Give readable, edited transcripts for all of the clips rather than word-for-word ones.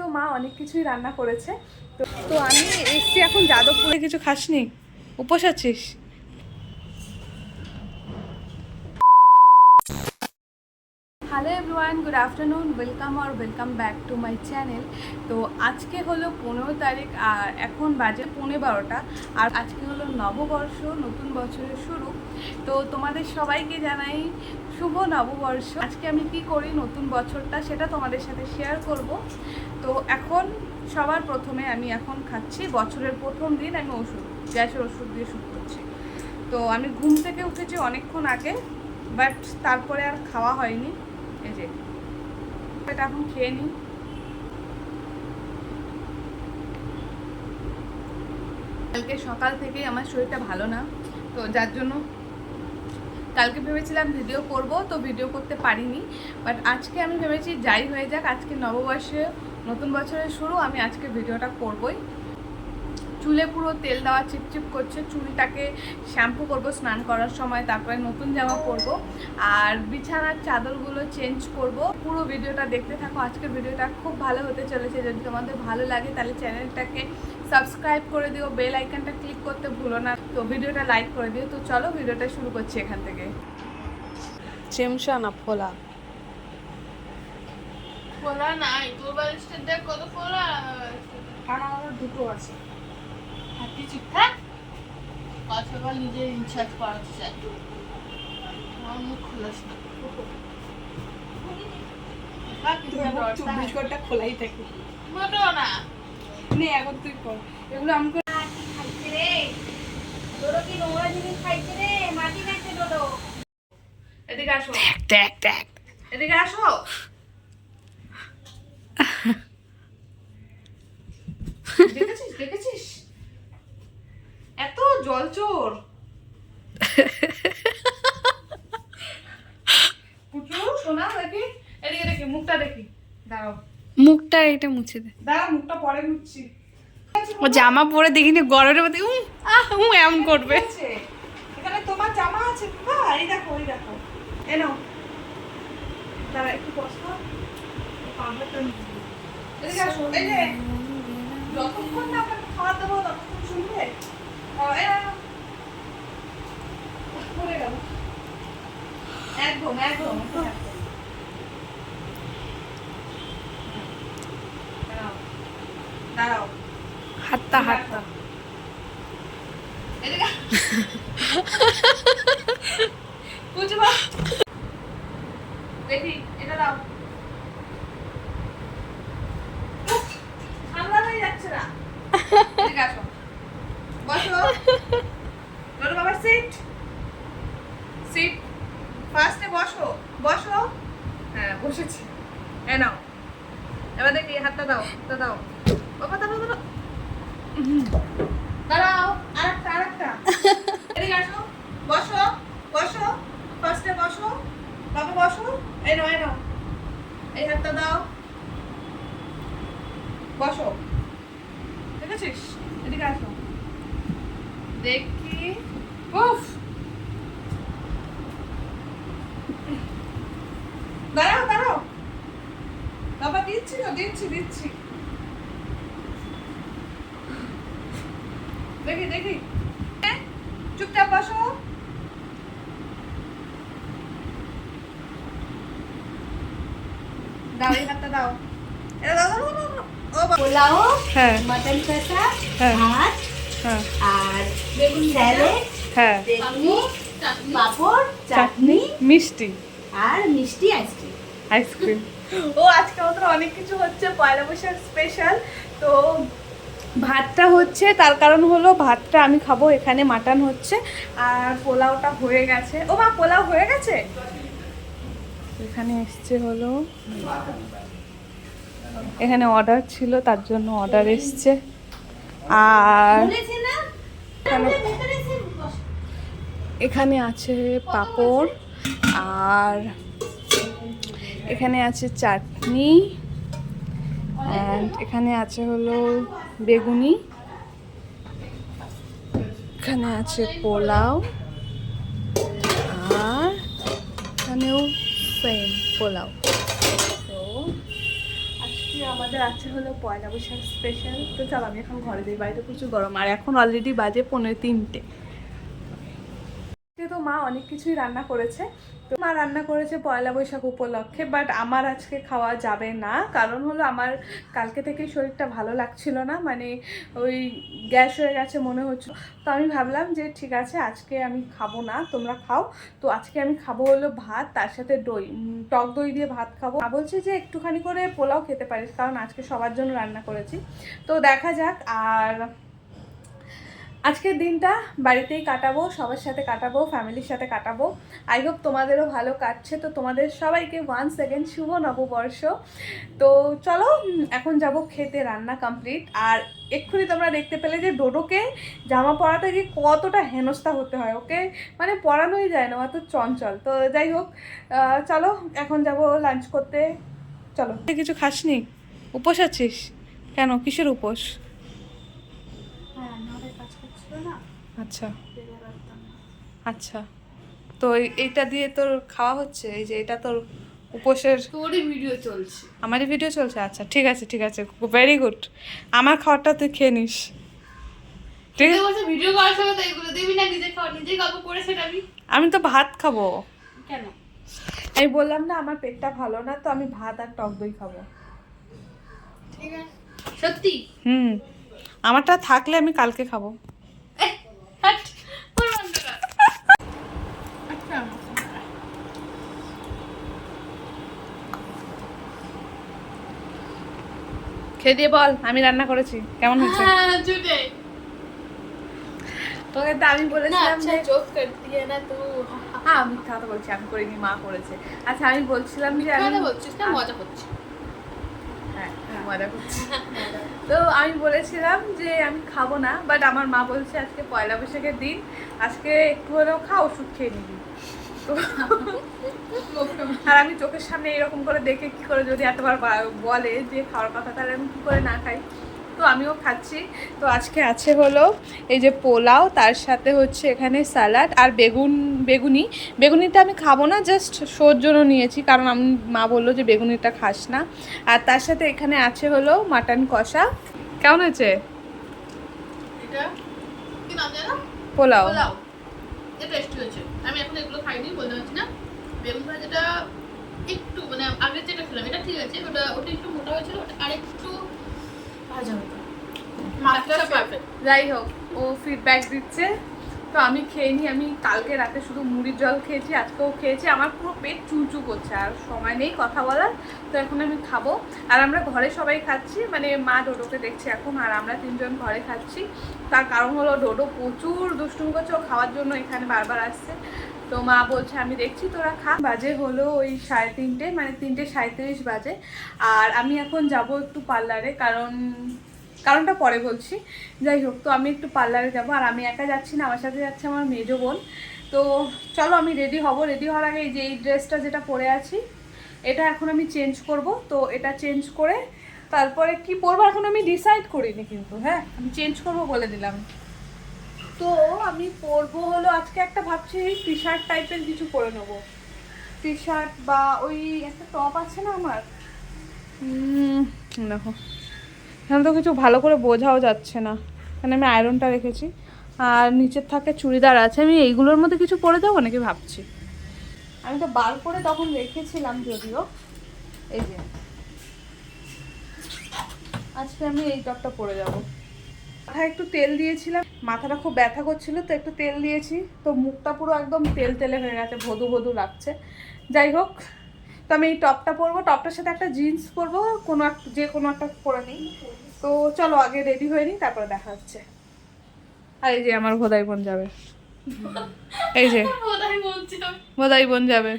তো মা অনেক কিছুই রান্না করেছে। তো আমি এসছি এখন যাদবপুরে। কিছু খাসনি? উপোস আছিস? Hello everyone, good afternoon, welcome back to my channel. তো আজকে হলো 15 তারিখ আর এখন বাজে 11:15 আর আজকে হলো নববর্ষ, নতুন বছরের শুরু। তো তোমাদের সবাইকে জানাই শুভ নববর্ষ। আজকে আমি কি করি নতুন বছরটা সেটা তোমাদের সাথে শেয়ার করব। তো এখন সবার প্রথমে আমি এখন খাচ্ছি বছরের প্রথম দিন, আমি গ্যাসের ওষুধ দিয়ে শুরু করছি। তো আমি ঘুম থেকে উঠেছি অনেকক্ষণ আগে, বাট তারপরে আর খাওয়া হয়নি। এই যে এটা এখন খেয়ে নিই। কালকে সকাল থেকেই আমার শরীরটা ভালো না, তো যার জন্য কালকে ভেবেছিলাম ভিডিও করব, তো ভিডিও করতে পারিনি। বাট আজকে আমি ভেবেছি যাই হয়ে যাক, আজকে নববর্ষে নতুন বছরের শুরু, আমি আজকে ভিডিওটা করবই। চুলে পুরো তেল দেওয়া চিপচিপ করছে, চুলটাকে শ্যাম্পু করব স্নান করার সময়, তারপরে নতুন জামা পরবো আর বিছানার চাদরগুলো চেঞ্জ করব। পুরো ভিডিওটা দেখতে থাকো, আজকের ভিডিওটা খুব ভালো হতে চলেছে। যদি তোমাদের ভালো লাগে তাহলে চ্যানেলটাকে সাবস্ক্রাইব করে দিও, বেল আইকনটা ক্লিক করতে ভুলো না, তো ভিডিওটা লাইক করে দিও। তো চলো ভিডিওটা শুরু করছি এখান থেকে। চেমসা না ফোলা? ফোলা নাই, তোর বালিশটা দেখ কত ফোলা। কারণ আমার দুটো আছে। হাতি চুপ থাক, কথাবার নিজের ইনচার্জ করাতে চাই। আমার মুখ খোলাস না। 24 ঘন্টা খোলাই থাকে। মোটেও না। নে এখন তুই কর এগুলো। আমি খাইছে রে ডোডো, কি নোংরা জিনিস খাইছে রে, মাটি খাইছে ডোডো। এদিকে আসো, দেখ দেখ, এদিকে আসো। দেখেছিস দেখেছিস এত জলচোর পুচু শোনা। দেখি এদিকে, দেখি মুখটা, দেখি। দাঁড়াও, মুখটা এটা মুছে দে। দাঁড়াও, মুখটা পরে মুছছি। ও জামা পরে দেখিনি গরমের মধ্যে এমন করবে। এখানে তোমার জামা আছে বাবা, এই দেখো, এই দেখো। এনো দাঁড়া, একটু বসো। এদিকে আসো। এই যে যতক্ষণ না আপনাকে খাওয়া দেবো ততক্ষণ শুনবে। পড়ে গেল একদম একদম। দাঁড়াও দাঁড়াও, হাতটা হাতটা এদিকে বুঝবা। দেখি এটা দাও। সামলা হয়ে যাচ্ছে না। এদিকে আসো, বসো। বলো বাবা, সিট সিট ফার্স্টে বসো, বসো। হ্যাঁ বসেছি। এ নাও, এবার দেখি হাতটা দাও, হাতটা দাও বাবা, দাঁড়াও দাঁড়াও দাঁড়াও। আরেকটা আরেকটা। এদিকে আসো, বসো বসো, ফার্স্টে বসো বাবা, বসো। এই নাও, এই নাও, এই হাতটা দাও, বসো। দেখেছিস? এদিকে আসো দেখি। উফ, দাঁড়াও দাঁড়াও বাবা, দিচ্ছি তো, দিচ্ছি দিচ্ছি। দেখি দেখি, চুপচাপ বসো। দাও, এই হাতটা দাও। এটা দাও দাও দাও দাও। ও বাবা। পোলাও, হ্যাঁ মটন কষা, হ্যাঁ ভাত হ্যাঁ আর বেগুন স্যালাড, হ্যাঁ, বেগুনি, পাঁপড়, চাটনি মিষ্টি, আর মিষ্টি আইসক্রিম। আইসক্রিম। ও আজকে আমাদের অনেক কিছু হচ্ছে, পয়লা বৈশাখ স্পেশাল। তো ভাতটা হচ্ছে, তার কারণ হলো ভাতটা আমি খাবো, এখানে মাটন হচ্ছে আর পোলাওটা হয়ে গেছে। ও মা, পোলাও হয়ে গেছে। এখানে এসছে হলো, এখানে অর্ডার ছিল তার জন্য অর্ডার এসছে। আর বলেছে না? ভেতরে এসে বস। এখানে আছে পাঁপড় আর এখানে আছে চাটনি, অ্যান্ড এখানে আছে হলো বেগুনি, এখানে আছে পোলাও আর এখানেও সেম পোলাও। তো আজকে আমাদের আছে হলো পয়লা বৈশাখ স্পেশাল। তো চল আমি এখন ঘরে যাই, বাড়িতে প্রচুর গরম আর এখন অলরেডি বাজে 2:45। তো মা অনেক কিছুই রান্না করেছে, তো মা রান্না করেছে পয়লা বৈশাখ উপলক্ষে, বাট আমার আজকে খাওয়া যাবে না। কারণ হলো আমার কালকে থেকেই শরীরটা ভালো লাগছিল না, মানে ওই গ্যাস হয়ে গেছে মনে হচ্ছে। তো আমি ভাবলাম যে ঠিক আছে আজকে আমি খাবো না, তোমরা খাও। তো আজকে আমি খাবো হলো ভাত, তার সাথে দই, টক দই দিয়ে ভাত খাবো। মা বলছে যে একটুখানি করে পোলাও খেতে পারিস, কারণ আজকে সবার জন্য রান্না করেছি। তো দেখা যাক। আর আজকের দিনটা বাড়িতেই কাটাবো, সবার সাথে কাটাবো, ফ্যামিলির সাথে কাটাবো। আই হোপ তোমাদেরও ভালো কাটছে। তো তোমাদের সবাইকে ওয়ান্স সেকেন্ড শুভ নববর্ষ। তো চলো এখন যাব খেতে, রান্না কমপ্লিট। আর এক্ষুনি তোমরা দেখতে পেলে যে ডোডোকে জামা পরাতে গিয়ে কতটা হেনস্থা হতে হয়, ওকে মানে পরানোই যায় না, অত চঞ্চল। তো যাই হোক, চলো এখন যাব লাঞ্চ করতে। চলো। কিছু খাসনি? উপোস আছিস কেন? কিসের উপোস? আচ্ছা আচ্ছা। তো এইটা দিয়ে তোর খাওয়া হচ্ছে, এই যে এটা তোর উপোসের? তোরই ভিডিও চলছে। আমারই ভিডিও চলছে? আচ্ছা ঠিক আছে ঠিক আছে, ভেরি গুড। আমার খাওয়াটা তুই খেয়ে নিস, ঠিক আছে? ভিডিও করার সময় তো এগুলো দিবি না, নিজে খাওয়া, নিজে গল্প করে সেটাবি। আমি তো ভাত খাবো। কেন? আমি বললাম না আমার পেটটা ভালো না, তো আমি ভাত আর টক দই খাবো। ঠিক আছে, সত্যি? আমারটা থাকলে আমি কালকে খাবো। খেয়ে দিয়ে বল আমি রান্না করেছি, কেমন হয়েছে? তোকে তো আমি বলেছিলাম যে চোখ কাট দিয়ে না তো। হ্যাঁ আমি কথা বলছি, আমি করিনি, মা করেছে। আচ্ছা আমি বলছিলাম যে আমি বলছিস না মজা করছি। হ্যাঁ মজা করছি। তো আমি বলেছিলাম যে আমি খাবো না, বাট আমার মা বলছে আজকে পয়লা বৈশাখের দিন, আজকে একটু হলেও খা, ওষুধ খেয়ে নিবি। তো আর আমি চোখের সামনে এরকম করে দেখে কি করে যদি এতবার বলে যে খাওয়ার কথা, তাহলে আমি কি করে না খাই? তো আমিও খাচ্ছি। তো আজকে আছে হলো এই যে পোলাও, তার সাথে হচ্ছে এখানে স্যালাড আর বেগুনিটা আমি খাবো না, জাস্ট শোর জন্য নিয়েছি, কারণ আমি মা বললো যে বেগুনিটা খাস না। আর তার সাথে এখানে আছে হলো মাটন কষা। কেমন হয়েছে? এটা কি নাম জানো? পোলাও। এটা টেস্টি হয়েছে। আমি এখন এগুলো খাইনি, বলতে পারছি না। বেগুন ভাজাটা একটু মানে আগে যেটা খেলাম এটা ঠিক আছে, ওটা একটু মোটা হয়েছিল, ওটা আরেকটু ভাজা হতো। মাছটা পারফেক্ট। যাই হোক, ও ফিডব্যাক দিচ্ছে। তো আমি খেয়ে আমি কালকে রাতে শুধু মুড়ির জল খেয়েছি, আজকেও খেয়েছি। আমার পুরো পেট চুচু করছে, আর সময় নেই কথা বলার। তো এখন আমি খাবো। আর আমরা ঘরে সবাই খাচ্ছি, মানে মা ডোডোকে দেখছি এখন, আর আমরা 3 জন ঘরে খাচ্ছি। তার কারণ হলো ডোডো প্রচুর দুষ্টুমি করছে, ও খাওয়ার জন্য এখানে বারবার আসছে। তো মা বলছে আমি দেখছি তোরা খা। বাজে হলো ওই 3:30, মানে 3:37 বাজে। আর আমি এখন যাব একটু পার্লারে, কারণটা পরে বলছি। যাই হোক, তো আমি একটু পার্লারে যাব। আর আমি একা যাচ্ছি না, আমার সাথে যাচ্ছে আমার মেজো বোন। তো চলো আমি রেডি হব। রেডি হওয়ার আগে এই যে এই ড্রেসটা যেটা পরে আছি, এটা এখন আমি চেঞ্জ করব। তো এটা চেঞ্জ করে তারপরে কি পরবো এখন আমি ডিসাইড করিনি, কিন্তু হ্যাঁ আমি চেঞ্জ করব বলে দিলাম। তো আমি পরবো হলো আজকে একটা ভাবছি টি শার্ট টাইপের কিছু পরে নেবো। টি শার্ট বা ওই একটা টপ আছে না আমার, দেখো এখানে তো কিছু ভালো করে বোঝাও যাচ্ছে না, এখানে আমি আয়রনটা রেখেছি। আর নিচের থাকে চুড়িদার আছে, আমি এইগুলোর মধ্যে কিছু পরে যাবো নাকি ভাবছি। আমি তো বার করে তখন রেখেছিলাম যদিও। এই যে আজকে আমি এই টপটা পরে যাব। মাথায় একটু তেল দিয়েছিলাম, মাথাটা খুব ব্যথা করছিল, তো একটু তেল দিয়েছি, তো মুখটা পুরো একদম তেল তেলে হয়ে গেছে, ভদু ভদু লাগছে। যাই হোক, তো আমি এই টপটা পরবো, টপটার সাথে একটা জিন্স পরবো, যে কোনো একটা পরে নিই। তো চলো আগে রেডি হয়ে নিই, তারপরে দেখা হচ্ছে। আর এই যে আমার ভোদাই বোন যাবে, এই যে ভোদাই বোন যাবে।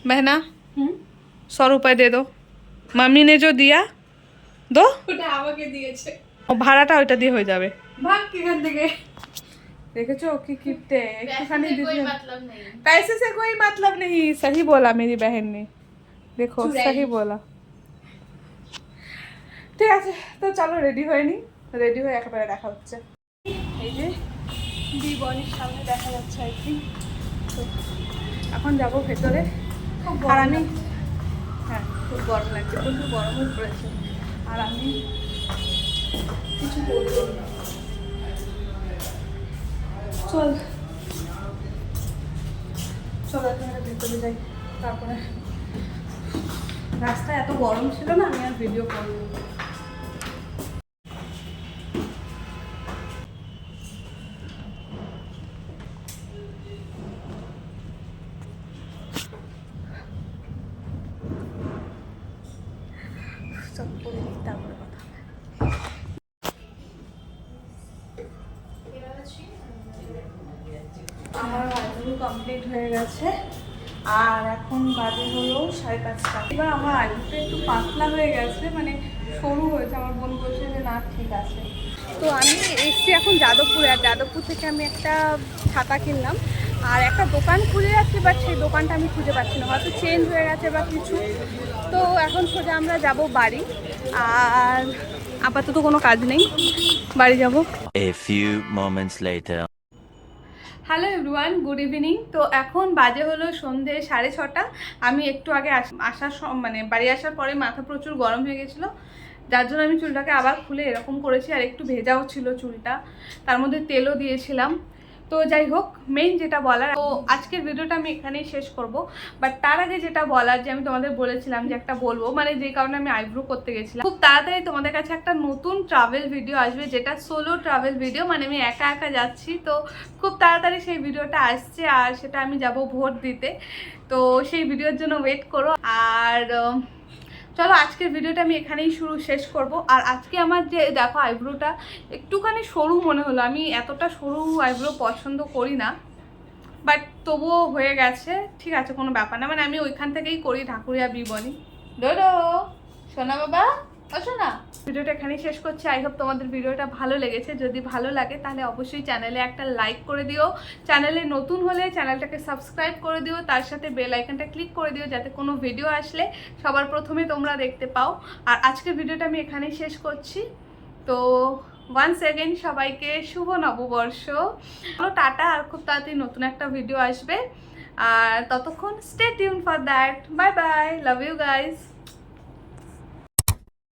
बहना 100 रुपए दे दो, मम्मी ने जो दिया दो। ওটা আমাকে দিয়েছে, ও ভাড়াটা ওইটা দিয়ে হয়ে যাবে। ভাগ এখান থেকে। দেখেছো কি কিপটে, একটুখানি पैसे से कोई দিতে। मतलब नहीं। पैसे से कोई मतलब नहीं, सही बोला मेरी बहन ने, देखो सही बोला। ঠিক আছে, তো চলো রেডি হয়ে নি, রেডি হয়ে একেবারে দেখা হচ্ছে। এই যে বিবনির সামনে দেখা যাচ্ছে আর কি। তো এখন যাবো ভেতরে। আর আমি হ্যাঁ খুব গরম লাগছে, প্রচুর গরমও পড়েছে। আর আমি কিছু করবো না। চল চল এখন ভেতরে যাই, তারপরে রাস্তায় এত গরম ছিল না, আমি আর ভিডিও করবো। সব করে নিই, তারপরে কথা হবে। আমার আইব্রো কমপ্লিট হয়ে গেছে আর এখন বাজে হলো 5:30। এবার আমার আইব্রোটা একটু পাতলা হয়ে গেছে, মানে সরু হয়েছে। আমার বোন বলছে যে না ঠিক আছে। তো আমি এসছি এখন যাদবপুরে, আর যাদবপুর থেকে আমি একটা ছাতা কিনলাম আর একটা দোকান খুলে যাচ্ছে, বাট সেই দোকানটা আমি খুঁজে পাচ্ছি না, হয়তো চেঞ্জ হয়ে গেছে বা কিছু। তো এখন সোজা আমরা যাব বাড়ি, আর আপাতত কোনো কাজ নেই, বাড়ি যাব। A few moments later. Hello everyone, good evening. তো এখন বাজে হলো সন্ধে 6:30। আমি একটু আগে মানে বাড়ি আসার পরে মাথা প্রচুর গরম হয়ে গেছিলো, যার জন্য আমি চুলটাকে আবার খুলে এরকম করেছি। আর একটু ভেজাও ছিল চুলটা, তার মধ্যে তেলও দিয়েছিলাম। তো যাই হোক, মেইন যেটা বলার, তো আজকের ভিডিওটা আমি এখানেই শেষ করব। বাট তার আগে যেটা বলার, যে আমি তোমাদের বলেছিলাম যে একটা বলবো, মানে যে কারণে আমি আইব্রো করতে গেছিলাম, খুব তাড়াতাড়ি তোমাদের কাছে একটা নতুন ট্রাভেল ভিডিও আসবে, যেটা সোলো ট্রাভেল ভিডিও, মানে আমি একা একা যাচ্ছি। তো খুব তাড়াতাড়ি সেই ভিডিওটা আসছে, আর সেটা আমি যাব ভোট দিতে। তো সেই ভিডিওর জন্য ওয়েট করো। আর চলো আজকের ভিডিওটা আমি এখানেই শেষ করব। আর আজকে আমার যে দেখো আইব্রোটা একটুখানি সরু মনে হলো, আমি এতটা সরু আইব্রো পছন্দ করি না, বাট তবুও হয়ে গেছে, ঠিক আছে কোনো ব্যাপার না। মানে আমি ওইখান থেকেই করি, ঠাকুরিয়া বিবনি। ডোডো সোনা বাবা, শোনা। ভিডিওটা এখানেই শেষ করছি। আই হোপ তোমাদের ভিডিওটা ভালো লেগেছে। যদি ভালো লাগে তাহলে অবশ্যই চ্যানেলে একটা লাইক করে দিও, চ্যানেলে নতুন হলে চ্যানেলটাকে সাবস্ক্রাইব করে দিও, তার সাথে বেল আইকনটা ক্লিক করে দিও, যাতে কোনো ভিডিও আসলে সবার প্রথমে তোমরা দেখতে পাও। আর আজকের ভিডিওটা আমি এখানেই শেষ করছি। তো ওয়ান্স এগেইন সবাইকে শুভ নববর্ষ, টাটা। আর খুব তাড়াতাড়ি নতুন একটা ভিডিও আসবে, আর ততক্ষণ stay tune for that. Bye bye, love you guys.